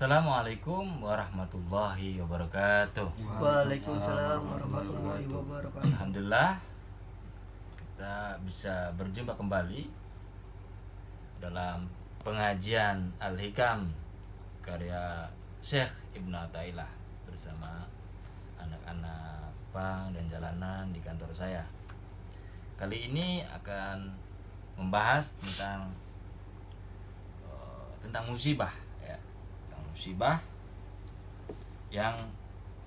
Assalamualaikum warahmatullahi wabarakatuh. Waalaikumsalam warahmatullahi wabarakatuh. Alhamdulillah kita bisa berjumpa kembali dalam pengajian Al-Hikam karya Syekh Ibnu Athaillah bersama anak-anak pang dan jalanan di kantor saya. Kali ini akan membahas tentang musibah ya. Tentang musibah yang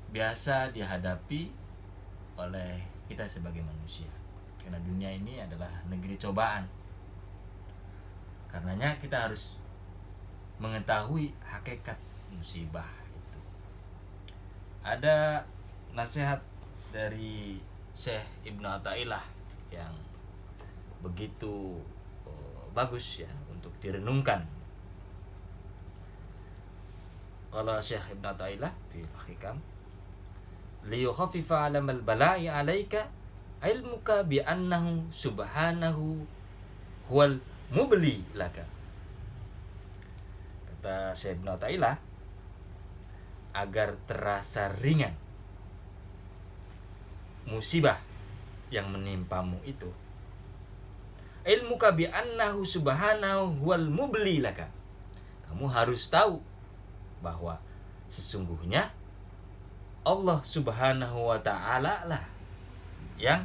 biasa dihadapi oleh kita sebagai manusia. Karena dunia ini adalah negeri cobaan. Karenanya kita harus mengetahui hakikat musibah itu. Ada nasihat dari Syekh Ibnu Athaillah yang begitu bagus ya untuk direnungkan. Qala Syekh Ibnu Athaillah fi Al-Hikam liyukhaffifa 'alamal bala'i 'alaika ilmuka bi annahu subhanahu huwal mubli laka. Kata Syekh Ibnu Athaillah, agar terasa ringan musibah yang menimpamu itu, ilmuka bi annahu subhanahu huwal mubli laka. Kamu harus tahu bahwa sesungguhnya Allah Subhanahu wa ta'ala lah yang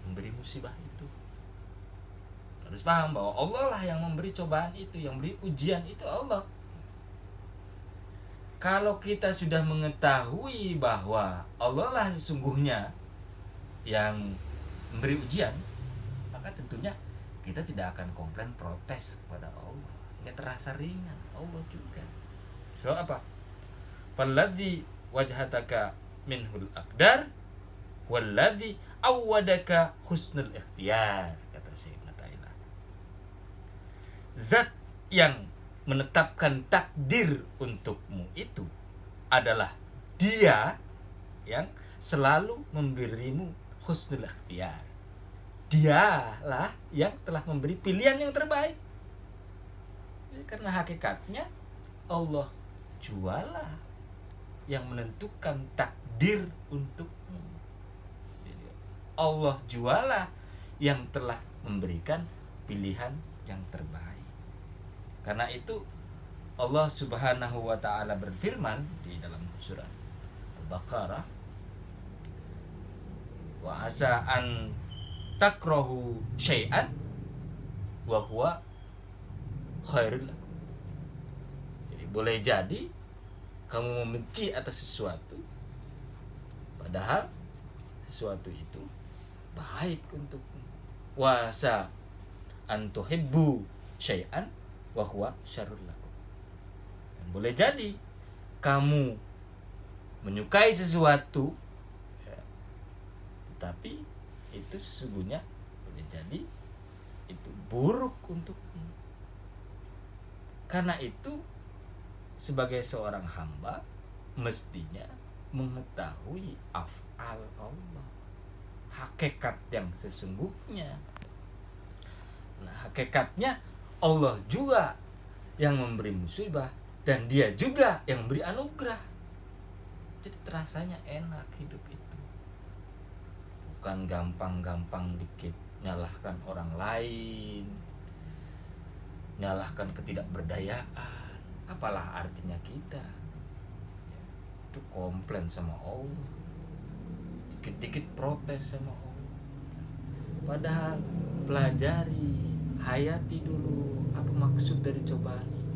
memberi musibah itu. Harus paham bahwa Allah lah yang memberi cobaan itu, yang memberi ujian itu Allah. Kalau kita sudah mengetahui bahwa Allah lah sesungguhnya yang memberi ujian, maka tentunya kita tidak akan komplain protes kepada Allah. Nggak terasa ringan Allah juga. So apa? Falladzi wajhataka minhul aqdar walladzi awwadaka husnul ikhtiyar, kata Syekh Ibnu Athaillah. Zat yang menetapkan takdir untukmu itu adalah Dia yang selalu memberimu husnul ikhtiyar. Dialah yang telah memberi pilihan yang terbaik. Karena hakikatnya Allah jualah yang menentukan takdir untukmu. Allah jualah yang telah memberikan pilihan yang terbaik. Karena itu Allah Subhanahu wa ta'ala berfirman di dalam surat Al-Baqarah, wa asa an takrahu syai'an wa huwa khairul lakum. Jadi boleh jadi kamu membenci atas sesuatu padahal sesuatu itu baik untukmu. Wa asa an tuhibbu syai'an wa huwa syarrul lakum. Dan boleh jadi kamu menyukai sesuatu ya, tetapi itu sesungguhnya boleh jadi itu buruk untukmu. Karena itu sebagai seorang hamba mestinya mengetahui af'al Allah, hakikat yang sesungguhnya. Nah, hakikatnya Allah juga yang memberi musibah dan Dia juga yang memberi anugerah. Jadi terasanya enak hidup itu. Bukan gampang-gampang dikit nyalahkan orang lain, nyalahkan ketidakberdayaan. Apalah artinya kita itu komplain sama Allah, dikit-dikit protes sama Allah. Padahal pelajari, hayati dulu apa maksud dari cobaan ini.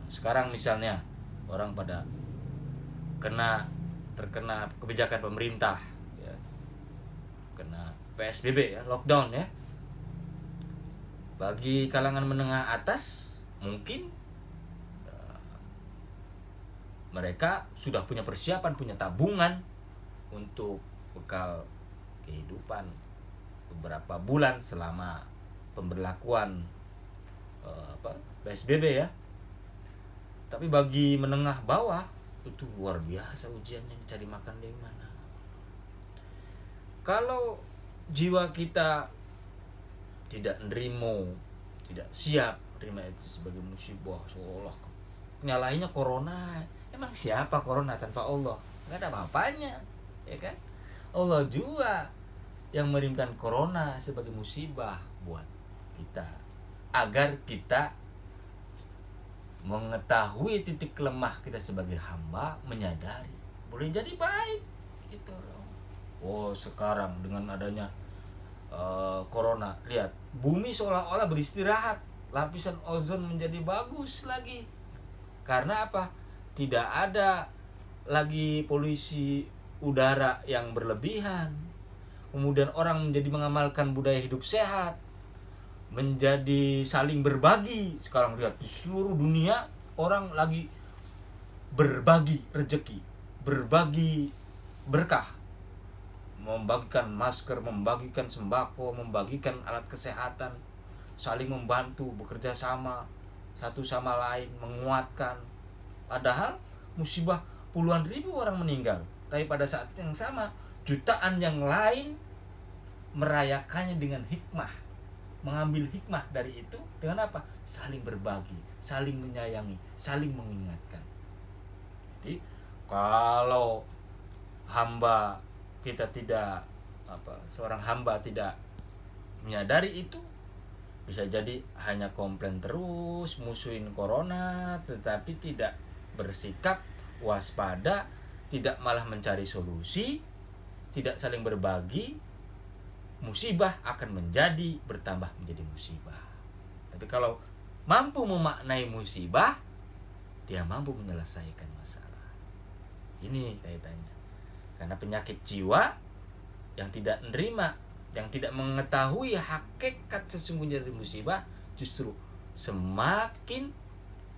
Sekarang misalnya orang pada terkena kebijakan pemerintah ya, kena PSBB ya, lockdown ya. Bagi kalangan menengah atas mungkin mereka sudah punya persiapan, punya tabungan untuk bekal kehidupan beberapa bulan selama pemberlakuan PSBB ya. Tapi bagi menengah bawah itu luar biasa ujiannya, mencari makan dari mana. Kalau jiwa kita tidak nerimo, tidak siap terima itu sebagai musibah, seolah nyalahinnya corona. Emang siapa corona tanpa Allah? Nggak ada apa-apanya, ya kan? Allah juga yang mengirimkan corona sebagai musibah buat kita, agar kita mengetahui titik lemah kita sebagai hamba, menyadari boleh jadi baik gitu. Oh, sekarang dengan adanya corona, lihat bumi seolah-olah beristirahat, lapisan ozon menjadi bagus lagi. Karena apa? Tidak ada lagi polusi udara yang berlebihan. Kemudian orang menjadi mengamalkan budaya hidup sehat, menjadi saling berbagi. Sekarang lihat di seluruh dunia orang lagi berbagi rezeki, berbagi berkah, membagikan masker, membagikan sembako, membagikan alat kesehatan, saling membantu, bekerja sama satu sama lain, menguatkan. Padahal musibah puluhan ribu orang meninggal, tapi pada saat yang sama jutaan yang lain merayakannya dengan hikmah, mengambil hikmah dari itu dengan apa? Saling berbagi, saling menyayangi, saling mengingatkan. Jadi kalau hamba kita tidak seorang hamba tidak menyadari itu, bisa jadi hanya komplain terus, musuhin corona, tetapi tidak bersikap waspada, tidak malah mencari solusi, tidak saling berbagi, musibah akan bertambah menjadi musibah. Tapi kalau mampu memaknai musibah, dia mampu menyelesaikan masalah. Ini kaitannya. Karena penyakit jiwa yang tidak menerima, yang tidak mengetahui hakikat sesungguhnya dari musibah, justru semakin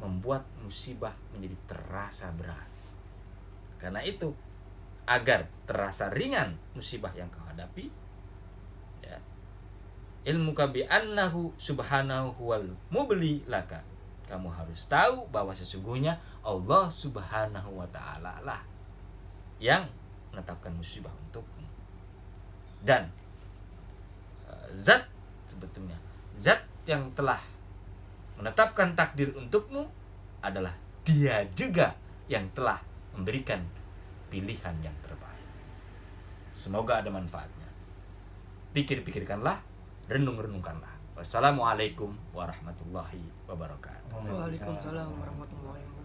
membuat musibah menjadi terasa berat. Karena itu, agar terasa ringan musibah yang kau hadapi, ya, ilmuka bi annahu subhanahu wal mubli laka. Kamu harus tahu bahwa sesungguhnya Allah Subhanahu wa ta'ala lah yang menetapkan musibah untukmu. Dan zat sebetulnya, zat yang telah menetapkan takdir untukmu adalah Dia juga yang telah memberikan pilihan yang terbaik. Semoga ada manfaatnya. Pikir-pikirkanlah, renung-renungkanlah. Wassalamualaikum warahmatullahi wabarakatuh. Waalaikumsalam warahmatullahi wabarakatuh.